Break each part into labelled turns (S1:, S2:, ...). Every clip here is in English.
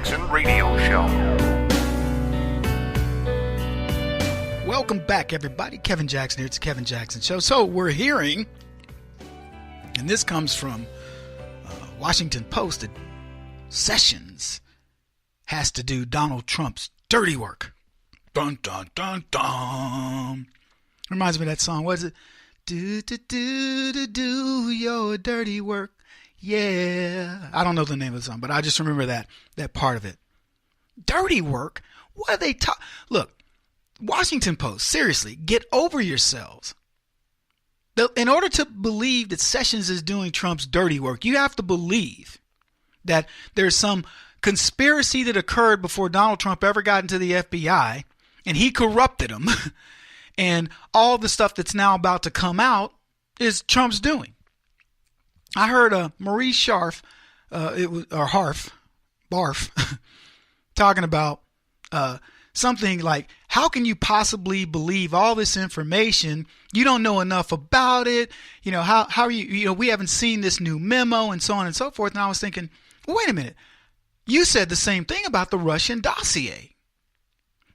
S1: Jackson Radio Show.
S2: Welcome back, everybody. Kevin Jackson here. It's the Kevin Jackson Show. So we're hearing, and this comes from Washington Post, that Sessions has to do Donald Trump's dirty work. Dun, dun, dun, dun. Reminds me of that song. What is it? Do your dirty work. Yeah. I don't know the name of the song, but I just remember that part of it. Dirty work? What are they talking? Look, Washington Post, seriously, get over yourselves. In order to believe that Sessions is doing Trump's dirty work, you have to believe that there's some conspiracy that occurred before Donald Trump ever got into the FBI, and he corrupted him. And all the stuff that's now about to come out is Trump's doing. I heard Marie Barf, talking about something like, how can you possibly believe all this information? You don't know enough about it. You know, how are you, we haven't seen this new memo and so on and so forth. And I was thinking, well, wait a minute. You said the same thing about the Russian dossier.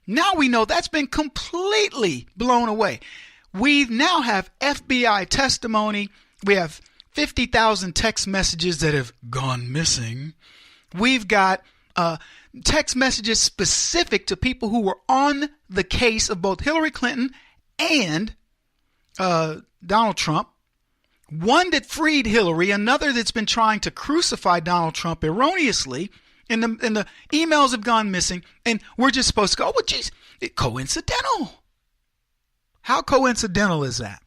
S2: Now we know that's been completely blown away. We now have FBI testimony. We have 50,000 text messages that have gone missing. We've got text messages specific to people who were on the case of both Hillary Clinton and Donald Trump. One that freed Hillary, another that's been trying to crucify Donald Trump erroneously. And the emails have gone missing. And we're just supposed to go, oh, well, geez, coincidental. How coincidental is that?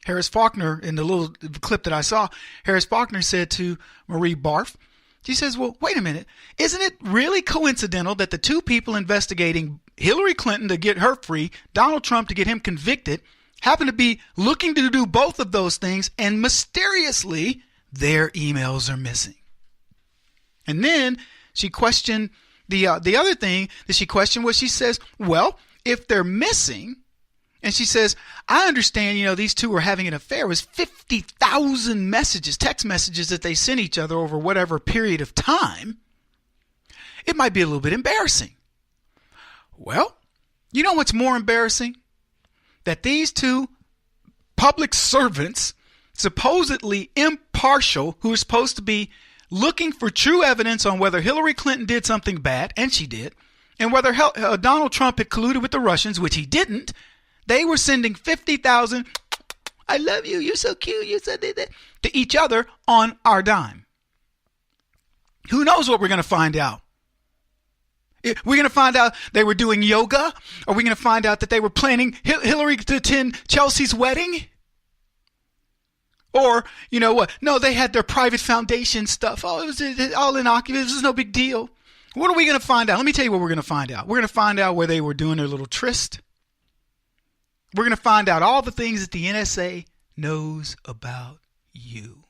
S2: Harris Faulkner, in the little clip that I saw, Harris Faulkner said to Marie Barf, she says, well, wait a minute. Isn't it really coincidental that the two people investigating Hillary Clinton to get her free, Donald Trump to get him convicted, happen to be looking to do both of those things, and mysteriously their emails are missing? And then she questioned the other thing that she questioned was, she says, well, if they're missing, and she says, I understand, these two were having an affair. It was 50,000 messages, text messages that they sent each other over whatever period of time. It might be a little bit embarrassing. Well, you know what's more embarrassing? That these two public servants, supposedly impartial, who are supposed to be looking for true evidence on whether Hillary Clinton did something bad, and she did, and whether Donald Trump had colluded with the Russians, which he didn't, they were sending 50,000, I love you, you're so cute, you said that, to each other on our dime. Who knows what we're going to find out? We're going to find out they were doing yoga? Are we going to find out that they were planning Hillary to attend Chelsea's wedding? Or, you know what? No, they had their private foundation stuff. Oh, it was all innocuous. This is no big deal. What are we going to find out? Let me tell you what we're going to find out. We're going to find out where they were doing their little tryst. We're going to find out all the things that the NSA knows about you.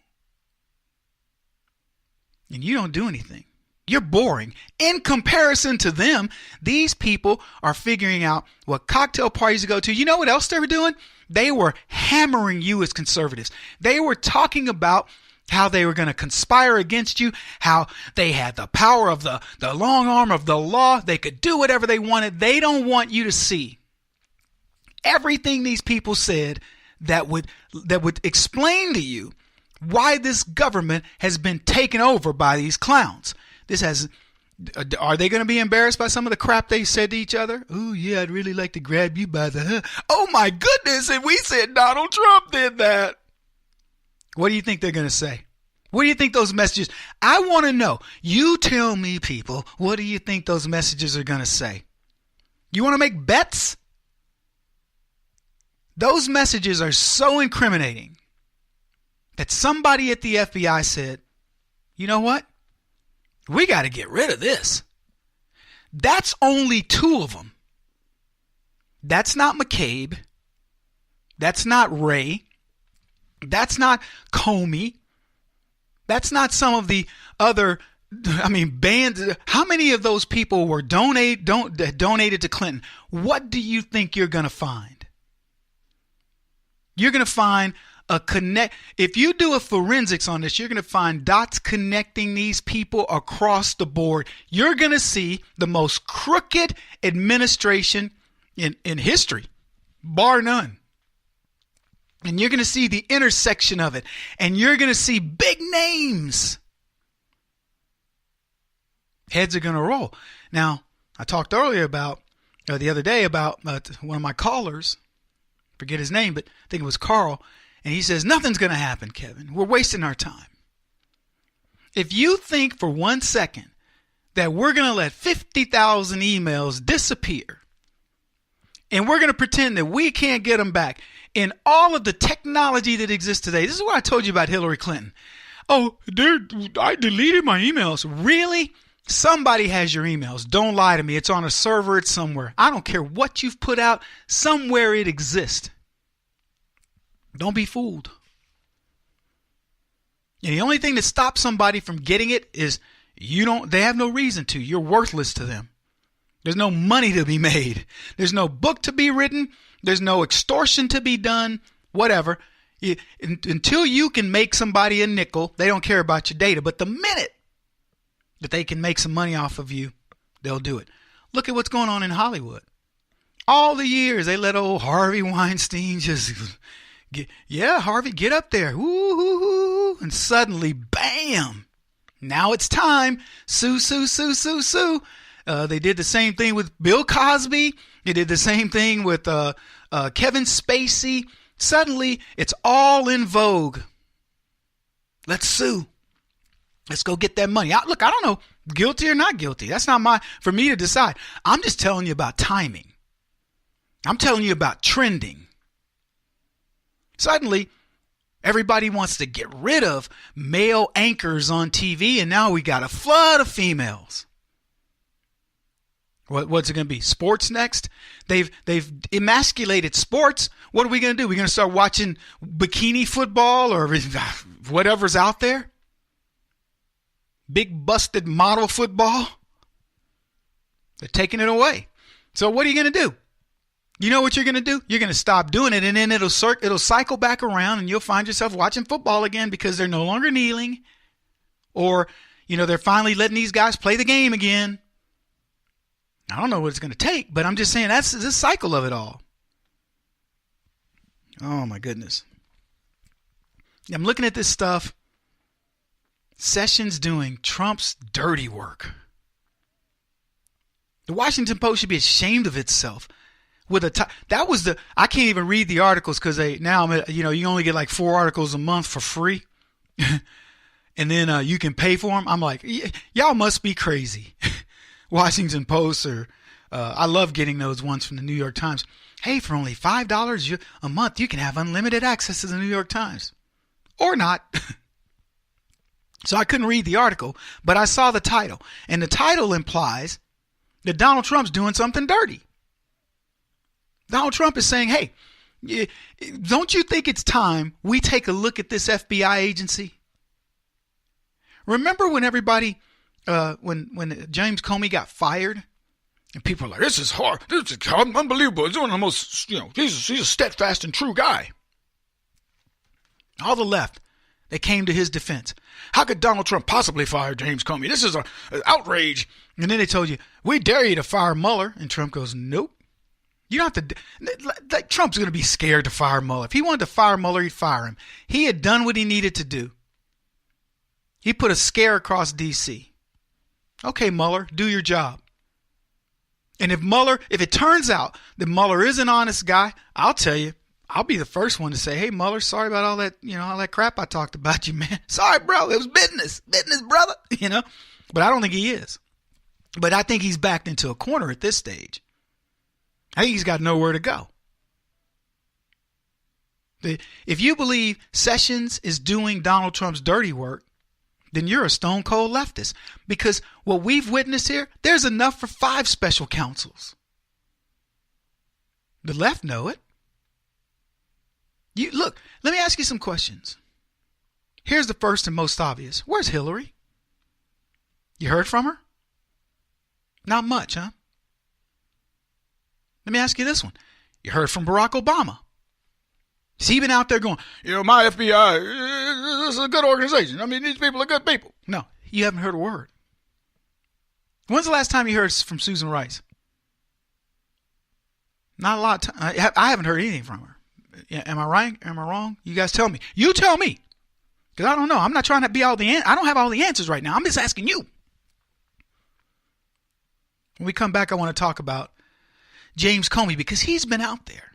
S2: And you don't do anything. You're boring. In comparison to them, these people are figuring out what cocktail parties to go to. You know what else they were doing? They were hammering you as conservatives. They were talking about how they were going to conspire against you, how they had the power of the long arm of the law. They could do whatever they wanted. They don't want you to see everything these people said that would explain to you why this government has been taken over by these clowns. Are they going to be embarrassed by some of the crap they said to each other? Oh, yeah, I'd really like to grab you by the... Oh, my goodness, and we said Donald Trump did that. What do you think they're going to say? What do you think those messages... I want to know. You tell me, people, what do you think those messages are going to say? You want to make bets? Those messages are so incriminating that somebody at the FBI said, you know what? We got to get rid of this. That's only two of them. That's not McCabe. That's not Ray. That's not Comey. That's not some of the other, bands. How many of those people were donated to Clinton? What do you think you're going to find? You're going to find If you do a forensics on this, you're going to find dots connecting these people across the board. You're going to see the most crooked administration in history, bar none. And you're going to see the intersection of it. And you're going to see big names. Heads are going to roll. Now, I talked earlier about, the other day about one of my callers, forget his name, but I think it was Carl. And he says, nothing's going to happen, Kevin. We're wasting our time. If you think for 1 second that we're going to let 50,000 emails disappear and we're going to pretend that we can't get them back in all of the technology that exists today. This is what I told you about Hillary Clinton. Oh, I deleted my emails. Really? Somebody has your emails. Don't lie to me. It's on a server. It's somewhere. I don't care what you've put out. Somewhere it exists. Don't be fooled. And the only thing that stops somebody from getting it is they have no reason to. You're worthless to them. There's no money to be made. There's no book to be written. There's no extortion to be done. Whatever. Until you can make somebody a nickel, they don't care about your data. But the minute that they can make some money off of you, they'll do it. Look at what's going on in Hollywood. All the years they let old Harvey Weinstein just... Harvey, get up there. Woo-hoo-hoo. And suddenly, bam. Now it's time. Sue, sue, sue, sue, sue. They did the same thing with Bill Cosby. They did the same thing with Kevin Spacey. Suddenly, it's all in vogue. Let's sue. Let's go get that money. Look, I don't know, guilty or not guilty. That's not for me to decide. I'm just telling you about timing. I'm telling you about trending. Suddenly, everybody wants to get rid of male anchors on TV, and now we got a flood of females. What's it going to be? Sports next? They've emasculated sports. What are we going to do? We're going to start watching bikini football or whatever's out there? Big busted model football? They're taking it away. So what are you going to do? You know what you're going to do? You're going to stop doing it, and then it'll cycle back around, and you'll find yourself watching football again because they're no longer kneeling, or they're finally letting these guys play the game again. I don't know what it's going to take, but I'm just saying that's the cycle of it all. Oh my goodness! I'm looking at this stuff. Sessions doing Trump's dirty work. The Washington Post should be ashamed of itself. I can't even read the articles because you only get like 4 articles a month for free. And then you can pay for them. I'm like, y'all must be crazy. Washington Post I love getting those ones from the New York Times. Hey, for only $5 a month, you can have unlimited access to the New York Times. Or not. So I couldn't read the article, but I saw the title. And the title implies that Donald Trump's doing something dirty. Donald Trump is saying, hey, don't you think it's time we take a look at this FBI agency? Remember when everybody, when James Comey got fired? And people are like, this is hard. This is unbelievable. He's one of the most, he's a steadfast and true guy. All the left, they came to his defense. How could Donald Trump possibly fire James Comey? This is an outrage. And then they told you, we dare you to fire Mueller. And Trump goes, nope. You don't have to, like, Trump's going to be scared to fire Mueller. If he wanted to fire Mueller, he'd fire him. He had done what he needed to do. He put a scare across D.C. Okay, Mueller, do your job. And if it turns out that Mueller is an honest guy, I'll tell you, I'll be the first one to say, hey, Mueller, sorry about all that, all that crap I talked about you, man. Sorry, bro. It was business, brother, But I don't think he is. But I think he's backed into a corner at this stage. I think he's got nowhere to go. If you believe Sessions is doing Donald Trump's dirty work, then you're a stone cold leftist. Because what we've witnessed here, there's enough for 5 special counsels. The left know it. Look, let me ask you some questions. Here's the first and most obvious. Where's Hillary? You heard from her? Not much, huh? Let me ask you this one. You heard from Barack Obama? Has he been out there going, my FBI, this is a good organization. I mean, these people are good people. No, you haven't heard a word. When's the last time you heard from Susan Rice? Not a lot of time. I haven't heard anything from her. Am I right? Am I wrong? You guys tell me. You tell me. Because I don't know. I'm not trying to be I don't have all the answers right now. I'm just asking you. When we come back, I want to talk about James Comey because he's been out there.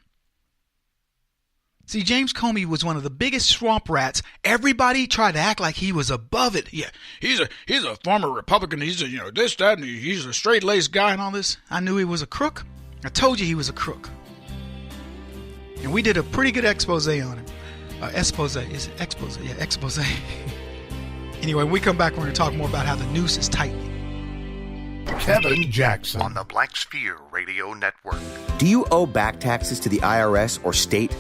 S2: See, James Comey was one of the biggest swamp rats. Everybody tried to act like he was above it. Yeah, he's a former Republican. He's a, this, that, and he's a straight-laced guy and all this. I knew he was a crook. I told you he was a crook. And we did a pretty good expose on him. Expose. Is it expose? Yeah, expose. Anyway, when we come back, we're going to talk more about how the noose is tightening.
S1: Kevin Jackson
S3: on the Black Sphere Radio Network.
S4: Do you owe back taxes to the IRS or state?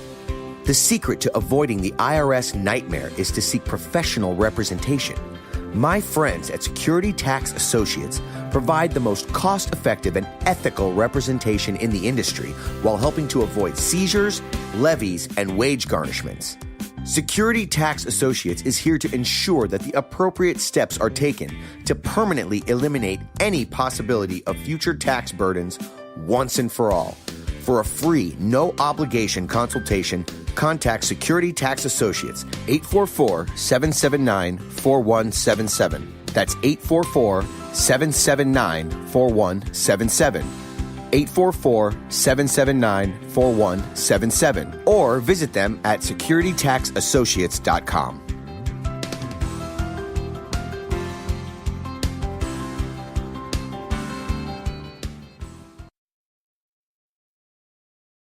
S4: The secret to avoiding the IRS nightmare is to seek professional representation. My friends at Security Tax Associates provide the most cost-effective and ethical representation in the industry while helping to avoid seizures, levies, and wage garnishments. Security Tax Associates is here to ensure that the appropriate steps are taken to permanently eliminate any possibility of future tax burdens once and for all. For a free, no-obligation consultation, contact Security Tax Associates, 844-779-4177. That's 844-779-4177. 844-779-4177. Or visit them at securitytaxassociates.com.